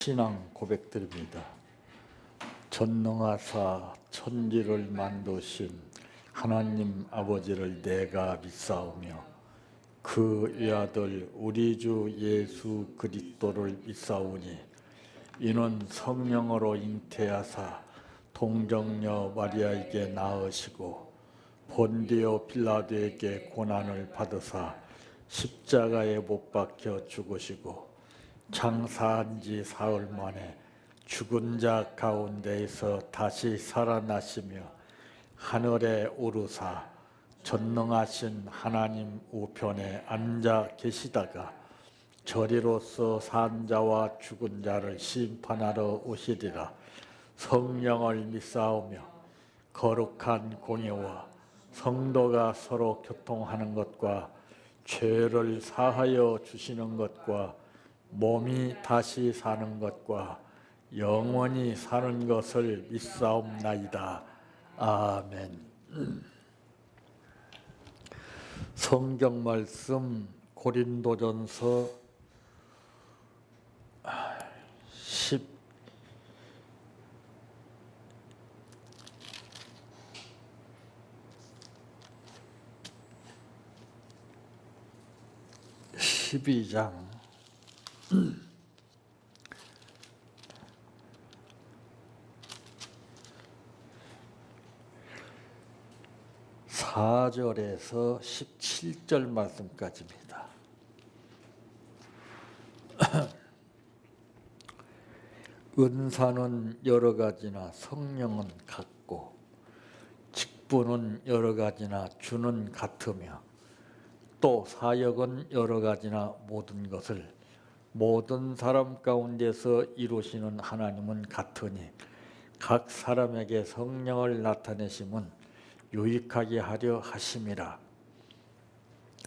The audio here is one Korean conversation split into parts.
신앙 고백드립니다. 전능하사 천지를 만드신 하나님 아버지를 내가 믿사오며 그 외아들 우리 주 예수 그리스도를 믿사오니 이는 성령으로 잉태하사 동정녀 마리아에게 낳으시고 본디오 빌라도에게 고난을 받으사 십자가에 못 박혀 죽으시고 장사한 지 사흘 만에 죽은 자 가운데에서 다시 살아나시며 하늘에 오르사 전능하신 하나님 우편에 앉아 계시다가 저리로서 산 자와 죽은 자를 심판하러 오시리라. 성령을 믿사오며 거룩한 공예와 성도가 서로 교통하는 것과 죄를 사하여 주시는 것과 몸이 다시 사는 것과 영원히 사는 것을 믿사옵나이다. 아멘. 성경 말씀 고린도전서 12장 4절에서 17절 말씀까지입니다. 은사는 여러 가지나 성령은 같고 직분은 여러 가지나 주는 같으며 또 사역은 여러 가지나 모든 것을 모든 사람 가운데서 이루시는 하나님은 같으니 각 사람에게 성령을 나타내심은 유익하게 하려 하심이라.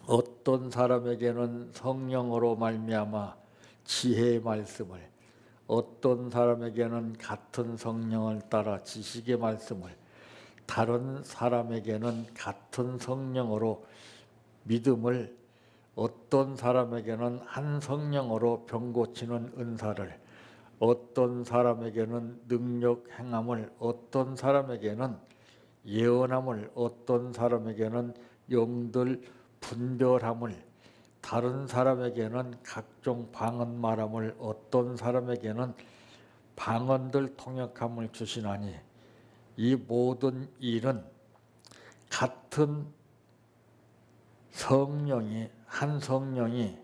어떤 사람에게는 성령으로 말미암아 지혜의 말씀을, 어떤 사람에게는 같은 성령을 따라 지식의 말씀을, 다른 사람에게는 같은 성령으로 믿음을, 어떤 사람에게는 한 성령으로 병 고치는 은사를, 어떤 사람에게는 능력 행함을, 어떤 사람에게는 예언함을, 어떤 사람에게는 영들 분별함을, 다른 사람에게는 각종 방언 말함을, 어떤 사람에게는 방언들 통역함을 주시나니 이 모든 일은 같은 성령이, 한 성령이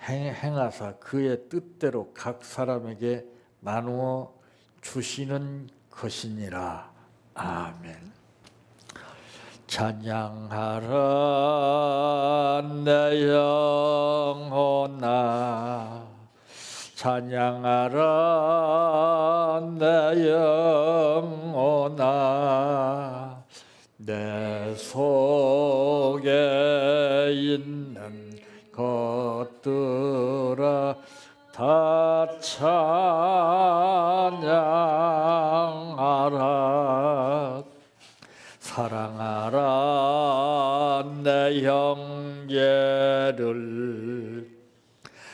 행하사 그의 뜻대로 각 사람에게 나누어 주시는 것이니라. 아멘. 찬양하라 내 영혼아, 찬양하라 내 영혼아, 내 속에 있는 것들아 다 찬양하라. 사랑하라 내 형제를,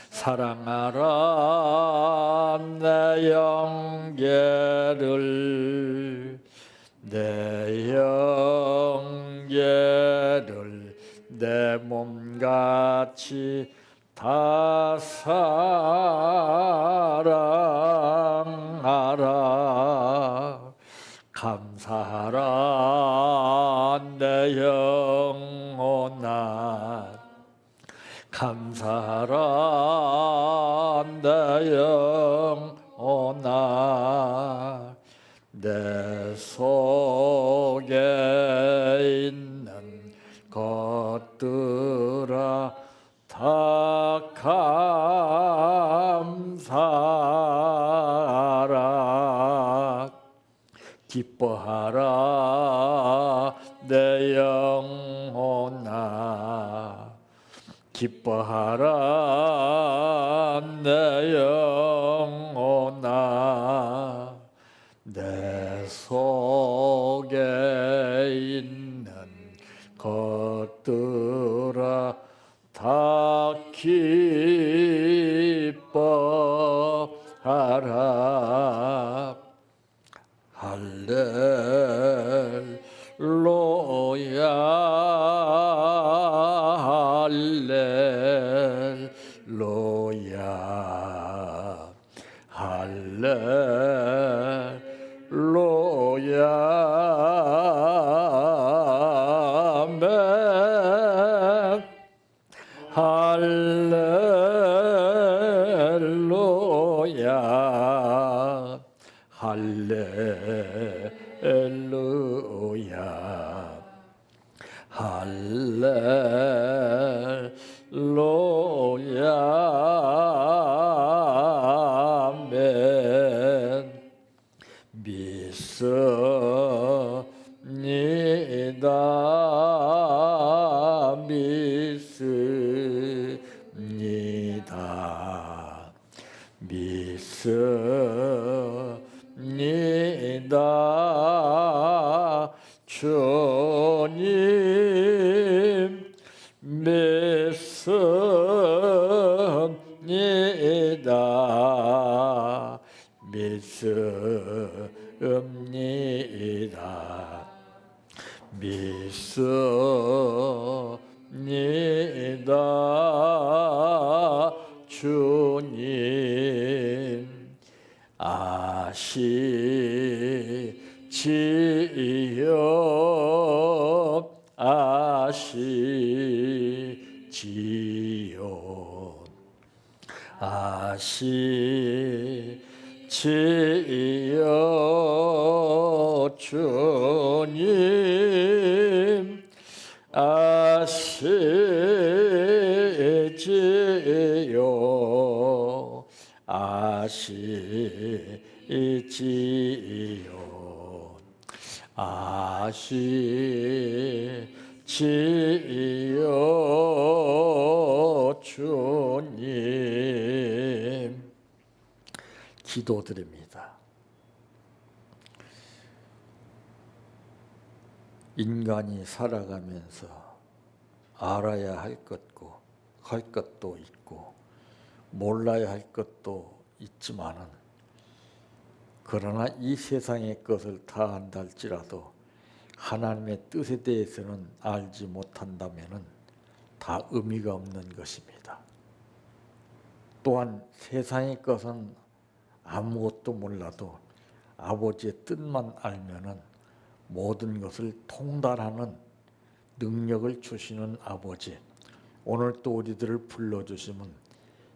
사랑하라 내 형제를, 내 형제를 내 몸같이 다 사랑하라. 감사하라 내 영혼아, 감사하라 내 영혼아, 내 속에 있는 것들아 다 감사하라. 기뻐하라 내 영혼아, 기뻐하라 내 영혼아, 내 속에 있는 것들아 다 기뻐하라. 나라 할렐루야 할렐루야 할렐루야 아멘 할렐루야 할렐루야 할렐루야 아멘 믿습니다 믿습니다 믿습니다 주님 믿습니다 믿습니다 믿습니다 주님 아시지요 아시지요 아시지요 주님 아시지요 아시지요 아시지요 주님 기도드립니다. 인간이 살아가면서 알아야 할 것도 있고 몰라야 할 것도 있지만은 그러나 이 세상의 것을 다 안다 할지라도 하나님의 뜻에 대해서는 알지 못한다면은 다 의미가 없는 것입니다. 또한 세상의 것은 아무것도 몰라도 아버지의 뜻만 알면은 모든 것을 통달하는 능력을 주시는 아버지, 오늘 또 우리들을 불러주시면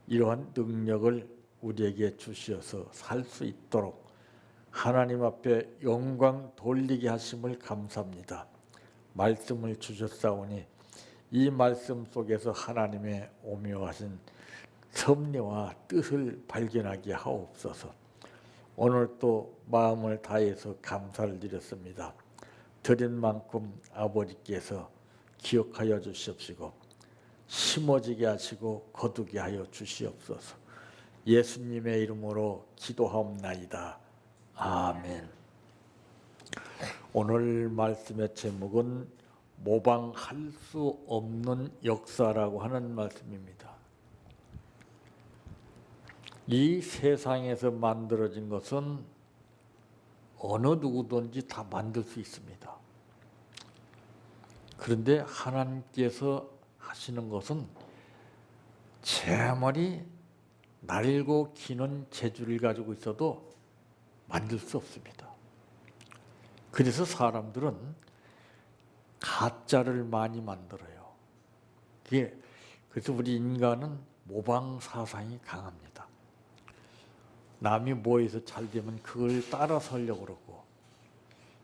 이러한 능력을 우리에게 주시어서 살 수 있도록 하나님 앞에 영광 돌리게 하심을 감사합니다. 말씀을 주셨사오니 이 말씀 속에서 하나님의 오묘하신 섭리와 뜻을 발견하게 하옵소서. 오늘 또 마음을 다해서 감사를 드렸습니다. 드린 만큼 아버지께서 기억하여 주시옵시고 심어지게 하시고 거두게 하여 주시옵소서. 예수님의 이름으로 기도하옵나이다. 아멘. 오늘 말씀의 제목은 모방할 수 없는 역사라고 하는 말씀입니다. 이 세상에서 만들어진 것은 어느 누구든지 다 만들 수 있습니다. 그런데 하나님께서 하시는 것은 아무리 날고 기는 재주를 가지고 있어도 만들 수 없습니다. 그래서 사람들은 가짜를 많이 만들어요. 그래서 우리 인간은 모방 사상이 강합니다. 남이 뭐해서 잘 되면 그걸 따라 살려고 그러고,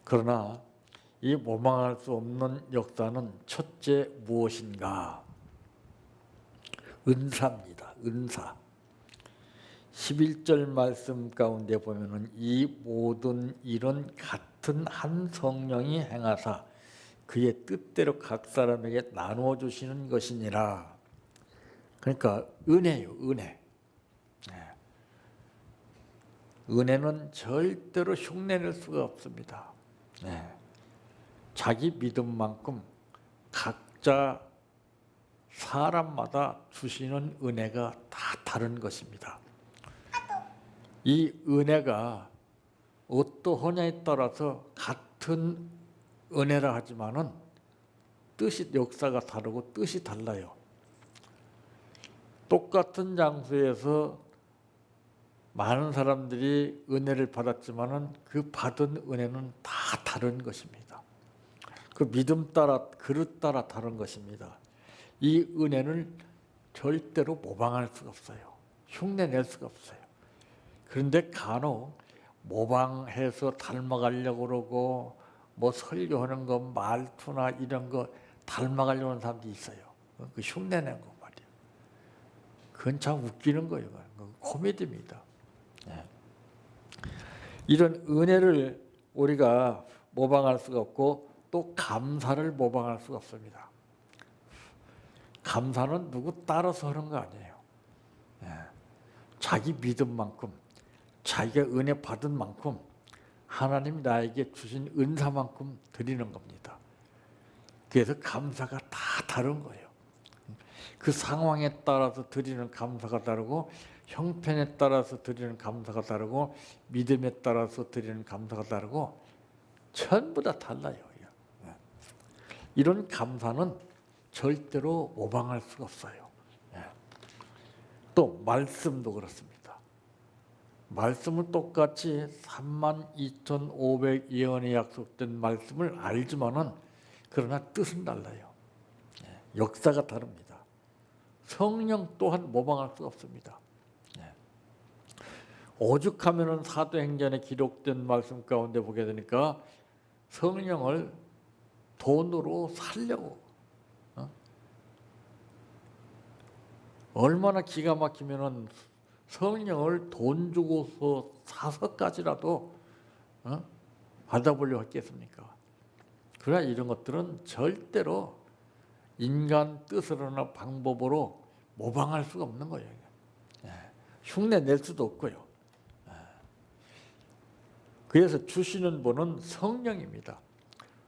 그러나 이 모방할 수 없는 역사는 첫째 무엇인가? 은사입니다. 은사. 11절 말씀 가운데 보면은 이 모든 일은 같은 한 성령이 행하사 그의 뜻대로 각 사람에게 나누어 주시는 것이니라. 그러니까 은혜요, 은혜. 은혜는 절대로 흉내낼 수가 없습니다. 자기 믿음만큼 각자 사람마다 주시는 은혜가 다 다른 것입니다. 이 은혜가 어떠하냐에 따라서 같은 은혜라 하지만은 뜻이 역사가 다르고 뜻이 달라요. 똑같은 장소에서 많은 사람들이 은혜를 받았지만은 그 받은 은혜는 다 다른 것입니다. 그 믿음 따라 그릇 따라 다른 것입니다. 이 은혜는 절대로 모방할 수가 없어요. 흉내낼 수가 없어요. 그런데 간혹 모방해서 닮아가려고 그러고 뭐 설교하는 거 말투나 이런 거 닮아가려고 하는 사람도 있어요. 그 흉내낸 거 말이에요. 그건 참 웃기는 거예요. 그건 코미디입니다. 네. 이런 은혜를 우리가 모방할 수가 없고 또 감사를 모방할 수가 없습니다. 감사는 누구 따라서 하는 거 아니에요. 네. 자기 믿음만큼 자기가 은혜 받은 만큼 하나님 나에게 주신 은사만큼 드리는 겁니다. 그래서 감사가 다 다른 거예요. 그 상황에 따라서 드리는 감사가 다르고 형편에 따라서 드리는 감사가 다르고 믿음에 따라서 드리는 감사가 다르고 전부 다 달라요. 이런 감사는 절대로 모방할 수가 없어요. 또 말씀도 그렇습니다. 말씀을 똑같이 32,500예언에 약속된 말씀을 알지만은 그러나 뜻은 달라요. 역사가 다릅니다. 성령 또한 모방할 수가 없습니다. 오죽하면은 사도행전에 기록된 말씀 가운데 보게 되니까 성령을 돈으로 살려고 얼마나 기가 막히면은 성령을 돈 주고서 사서까지라도 받아보려고 했겠습니까? 그러나 이런 것들은 절대로 인간 뜻으로나 방법으로 모방할 수가 없는 거예요. 흉내 낼 수도 없고요. 그래서 주시는 분은 성령입니다.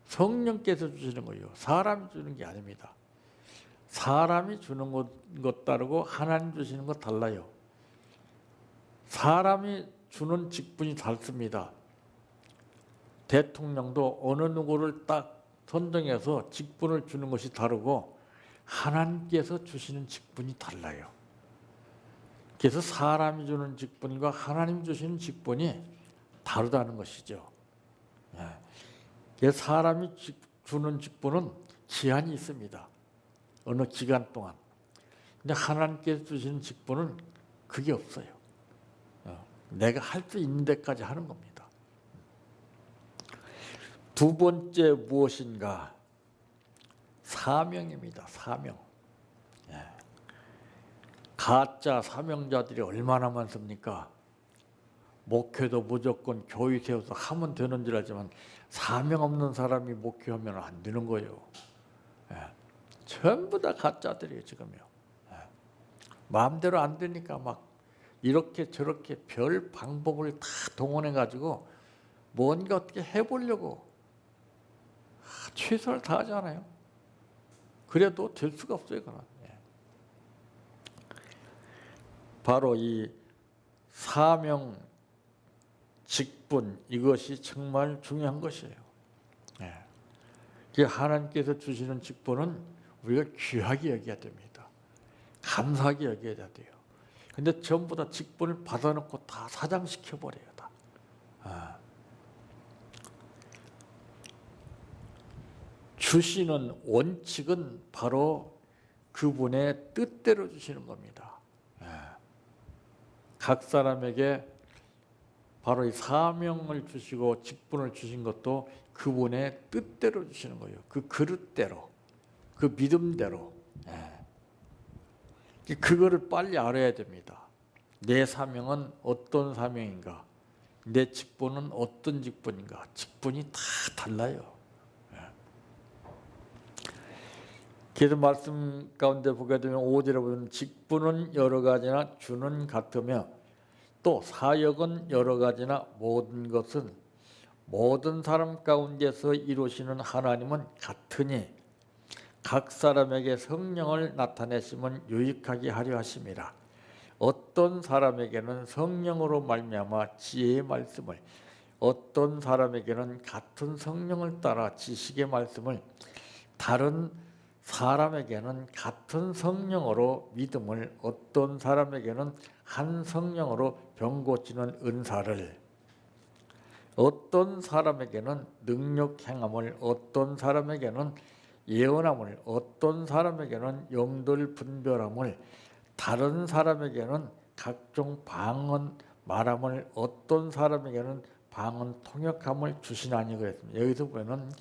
성령께서 주시는 거예요. 사람이 주는 게 아닙니다. 사람이 주는 것 다르고 하나님 주시는 것 달라요. 사람이 주는 직분이 다릅니다. 대통령도 어느 누구를 딱 선정해서 직분을 주는 것이 다르고 하나님께서 주시는 직분이 달라요. 그래서 사람이 주는 직분과 하나님 주시는 직분이 다르다는 것이죠. 그래서 사람이 주는 직분은 기한이 있습니다. 어느 기간 동안. 근데 하나님께서 주시는 직분은 그게 없어요. 내가 할 수 있는 데까지 하는 겁니다. 두 번째 무엇인가? 사명입니다. 사명. 가짜 사명자들이 얼마나 많습니까? 목회도 무조건 교회 세워서 하면 되는 줄 알지만 사명 없는 사람이 목회하면 안 되는 거예요. 전부 다 가짜들이에요. 지금요. 마음대로 안 되니까 막 이렇게 저렇게 별 방법을 다 동원해 가지고 뭔가 어떻게 해보려고 최선을 다하잖아요. 그래도 될 수가 없어요. 그건. 바로 이 사명, 직분 이것이 정말 중요한 것이에요. 하나님께서 주시는 직분은 우리가 귀하게 여겨야 됩니다. 감사하게 여겨야 돼요. 근데 전부 다 직분을 받아놓고 다 사장시켜버려요. 다. 주시는 원칙은 바로 그분의 뜻대로 주시는 겁니다. 각 사람에게 바로 이 사명을 주시고 직분을 주신 것도 그분의 뜻대로 주시는 거예요. 그 그릇대로, 그 믿음대로. 그거를 빨리 알아야 됩니다. 내 사명은 어떤 사명인가? 내 직분은 어떤 직분인가? 직분이 다 달라요. 그래서 말씀 가운데 보게 되면 5절에 보면 직분은 여러 가지나 주는 같으며 또 사역은 여러 가지나 모든 것은 모든 사람 가운데서 이루시는 하나님은 같으니 각 사람에게 성령을 나타내시면 유익하게 하려 하심이라. 어떤 사람에게는 성령으로 말미암아 지혜의 말씀을, 어떤 사람에게는 같은 성령을 따라 지식의 말씀을, 다른 사람에게는 같은 성령으로 믿음을, 어떤 사람에게는 한 성령으로 병 고치는 은사를, 어떤 사람에게는 능력 행함을, 어떤 사람에게는 예언함을, 어떤 사람에게는 영들 분별함을, 다른 사람에게는 각종 방언 말함을, 어떤 사람에게는 방언 통역함을 주시나니 그랬습니다. 여기서 보면은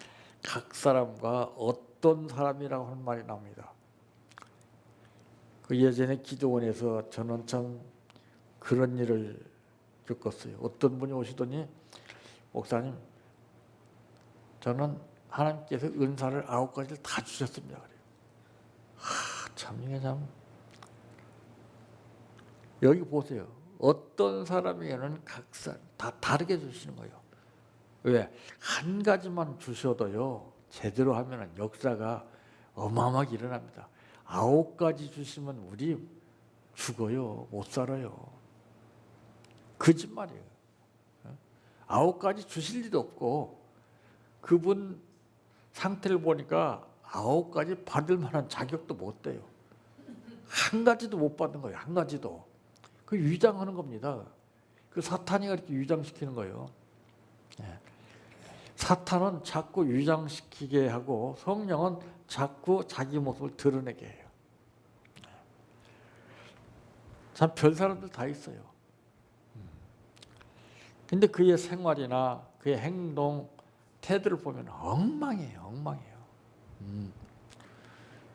각 사람과 어떤 사람이라고 하는 말이 나옵니다. 그 예전에 기도원에서 저는 참 그런 일을 겪었어요. 어떤 분이 오시더니 목사님, 저는 하나님께서 은사를 9가지를 다 주셨습니다. 그래요. 참 이게 참 여기 보세요. 어떤 사람에게는 각사 다 다르게 주시는 거예요. 왜? 한 가지만 주셔도요, 제대로 하면 역사가 어마어마하게 일어납니다. 9가지 주시면 우리 죽어요. 못 살아요. 거짓말이에요. 9가지 주실 리도 없고, 그분 상태를 보니까 9가지 받을 만한 자격도 못 돼요. 한 가지도 못 받는 거예요. 한 가지도. 그 위장하는 겁니다. 그 사탄이 그렇게 위장시키는 거예요. 사탄은 자꾸 위장시키게 하고 성령은 자꾸 자기 모습을 드러내게 해요. 참 별 사람들 다 있어요. 근데 그의 생활이나 그의 행동, 태도를 보면 엉망이에요. 엉망이에요.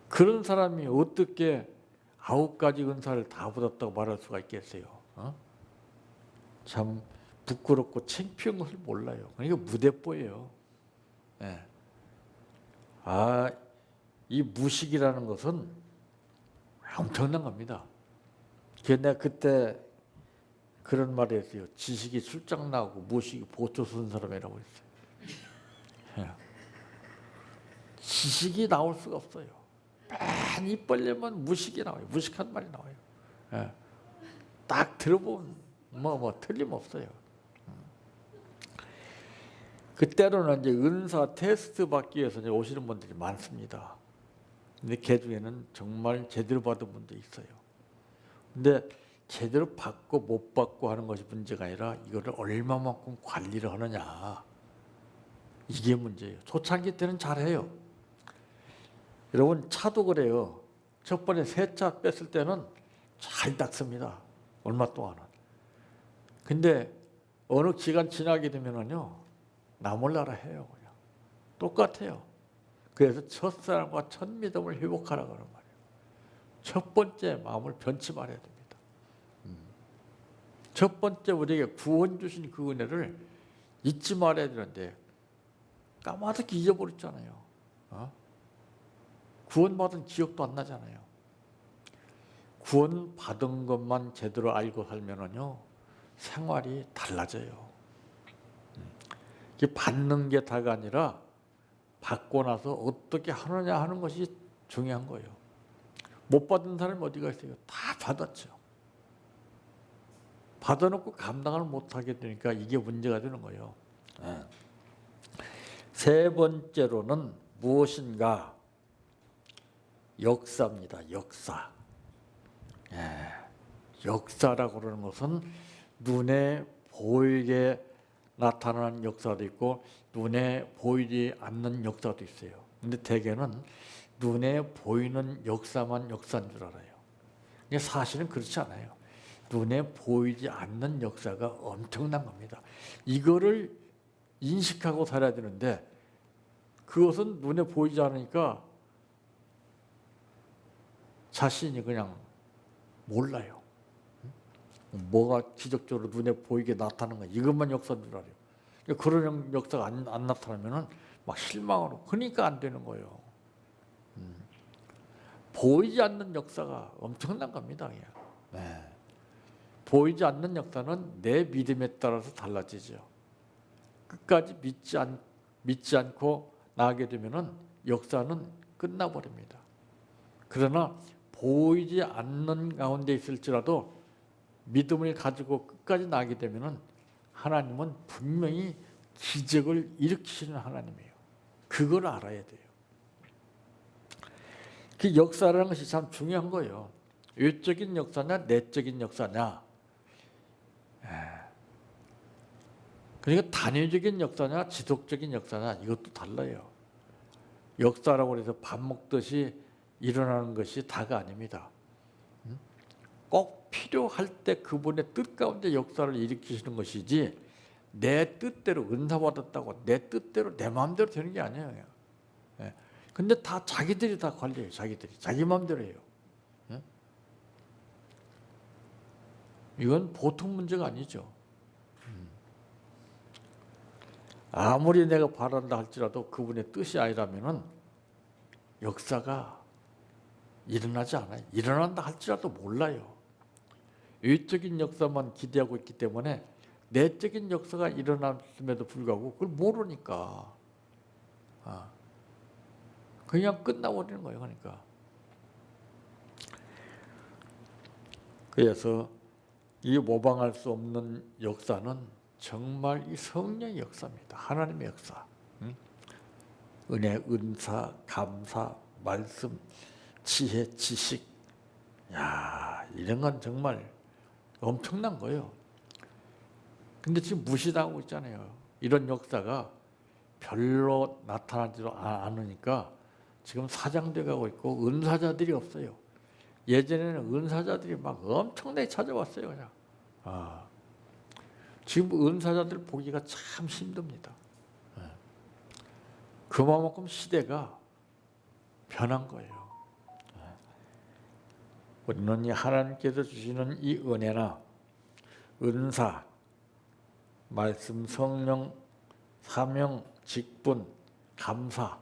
그런 사람이 어떻게 9가지 은사를 다 받았다고 말할 수가 있겠어요? 참 부끄럽고 창피한 것을 몰라요. 그러니까 무대뽀예요. 예. 이 무식이라는 것은 엄청난 겁니다. 내가 그때 그런 말을 했어요. 지식이 출장 나오고 무식이 보초 쓴 사람이라고 했어요. 예. 지식이 나올 수가 없어요. 맨 입 벌리면 무식이 나와요. 무식한 말이 나와요. 예. 딱 들어보면 틀림없어요. 그때로는 이제 은사 테스트 받기 위해서 이제 오시는 분들이 많습니다. 근데 그 중에는 정말 제대로 받은 분도 있어요. 근데 제대로 받고 못 받고 하는 것이 문제가 아니라 이거를 얼마만큼 관리를 하느냐, 이게 문제예요. 초창기 때는 잘해요. 여러분 차도 그래요. 첫 번에 새 차 뺐을 때는 잘 닦습니다. 얼마 동안은. 근데 어느 기간 지나게 되면은요, 나 몰라라 해요. 그냥 똑같아요. 그래서 첫사랑과 첫 믿음을 회복하라고 하는 말이에요. 첫 번째 마음을 변치 말아야 됩니다. 첫 번째 우리에게 구원 주신 그 은혜를 잊지 말아야 되는데 까마득히 잊어버렸잖아요. 구원받은 기억도 안 나잖아요. 구원받은 것만 제대로 알고 살면은요, 생활이 달라져요. 받는 게 다가 아니라 받고 나서 어떻게 하느냐 하는 것이 중요한 거예요. 못 받은 사람이 어디가 있어요? 다 받았죠. 받아놓고 감당을 못하게 되니까 이게 문제가 되는 거예요. 세 번째로는 무엇인가? 역사입니다. 역사. 역사라고 그러는 것은 눈에 보이게 나타나는 역사도 있고 눈에 보이지 않는 역사도 있어요. 근데 대개는 눈에 보이는 역사만 역사인 줄 알아요. 근데 사실은 그렇지 않아요. 눈에 보이지 않는 역사가 엄청난 겁니다. 이거를 인식하고 살아야 되는데 그것은 눈에 보이지 않으니까 자신이 그냥 몰라요. 뭐가 기적적으로 눈에 보이게 나타나는 거야. 이것만 역사인 줄 알아요. 그런 역사가 안 나타나면 막 실망하고 그러니까 안 되는 거예요. 보이지 않는 역사가 엄청난 겁니다. 그냥. 보이지 않는 역사는 내 믿음에 따라서 달라지죠. 끝까지 믿지 않고 나가게 되면 역사는 끝나버립니다. 그러나 보이지 않는 가운데 있을지라도 믿음을 가지고 끝까지 나게 되면은 하나님은 분명히 기적을 일으키시는 하나님이에요. 그걸 알아야 돼요. 그 역사라는 것이 참 중요한 거예요. 외적인 역사냐 내적인 역사냐. 그러니까 단위적인 역사냐 지속적인 역사냐 이것도 달라요. 역사라고 해서 밥 먹듯이 일어나는 것이 다가 아닙니다. 꼭 필요할 때 그분의 뜻 가운데 역사를 일으키시는 것이지 내 뜻대로 은사 받았다고 내 뜻대로 내 마음대로 되는 게 아니에요. 근데 다 자기들이 다 관리해요. 자기 마음대로 해요. 이건 보통 문제가 아니죠. 아무리 내가 바란다 할지라도 그분의 뜻이 아니라면은 역사가 일어나지 않아요. 일어난다 할지라도 몰라요. 외적인 역사만 기대하고 있기 때문에 내적인 역사가 일어났음에도 불구하고 그걸 모르니까 그냥 끝나버리는 거예요. 그러니까 그래서 이 모방할 수 없는 역사는 정말 이 성령의 역사입니다. 하나님의 역사. 은혜, 은사, 감사, 말씀, 지혜, 지식. 야, 이런 건 정말 엄청난 거예요. 근데 지금 무시당하고 있잖아요. 이런 역사가 별로 나타나지도 않으니까 지금 사장돼 가고 있고 은사자들이 없어요. 예전에는 은사자들이 막 엄청나게 찾아왔어요. 그냥. 지금 은사자들 보기가 참 힘듭니다. 그만큼 시대가 변한 거예요. 우리는 이 하나님께서 주시는 이 은혜나 은사, 말씀, 성령, 사명, 직분, 감사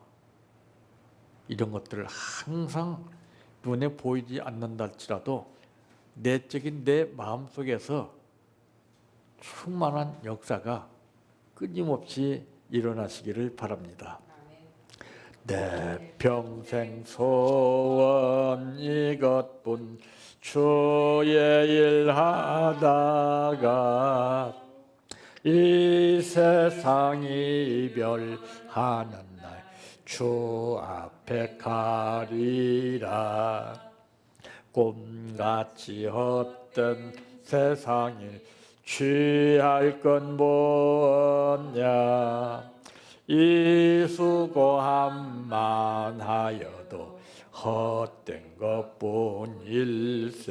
이런 것들을 항상 눈에 보이지 않는다 할지라도 내적인 내 마음속에서 충만한 역사가 끊임없이 일어나시기를 바랍니다. 내 평생 소원 이것뿐 주의 일 하다가 이 세상 이별하는 날 주 앞에 가리라. 꿈같이 헛된 세상에 취할 건 뭐냐. 이 수고함만 하여도 헛된 것뿐일세.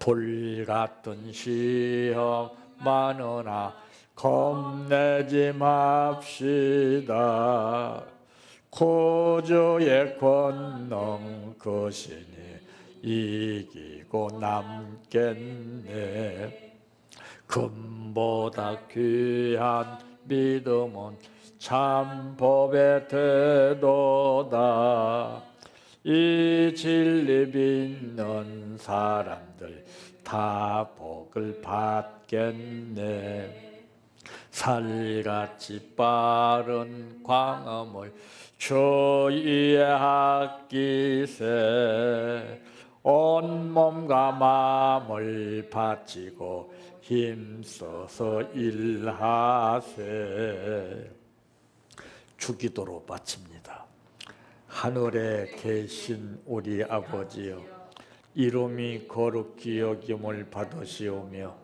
불같은 시험 많으나 겁내지 맙시다. 구주의 권능 크시니 이기고 남겠네. 금보다 귀한 믿음은 참 법의 태도다. 이 진리 믿는 사람들 다 복을 받겠네. 살같이 빠른 광음을 주위에 아끼세. 온몸과 마음을 바치고 힘써서 일하세. 주기도로 바칩니다. 하늘에 계신 우리 아버지여, 이름이 거룩히 여김을 받으시오며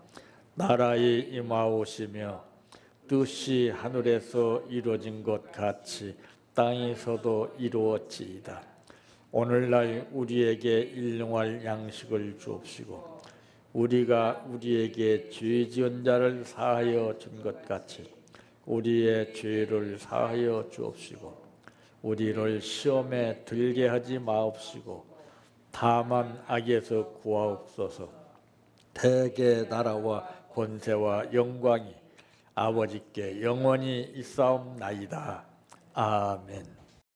나라에 임하오시며 뜻이 하늘에서 이루어진 것 같이 땅에서도 이루어지이다. 오늘날 우리에게 일용할 양식을 주옵시고 우리가 우리에게 죄 지은 자를 사하여 준 것 같이 우리의 죄를 사하여 주옵시고 우리를 시험에 들게 하지 마옵시고 다만 악에서 구하옵소서. 대개 나라와 권세와 영광이 아버지께 영원히 있사옵나이다. 아멘.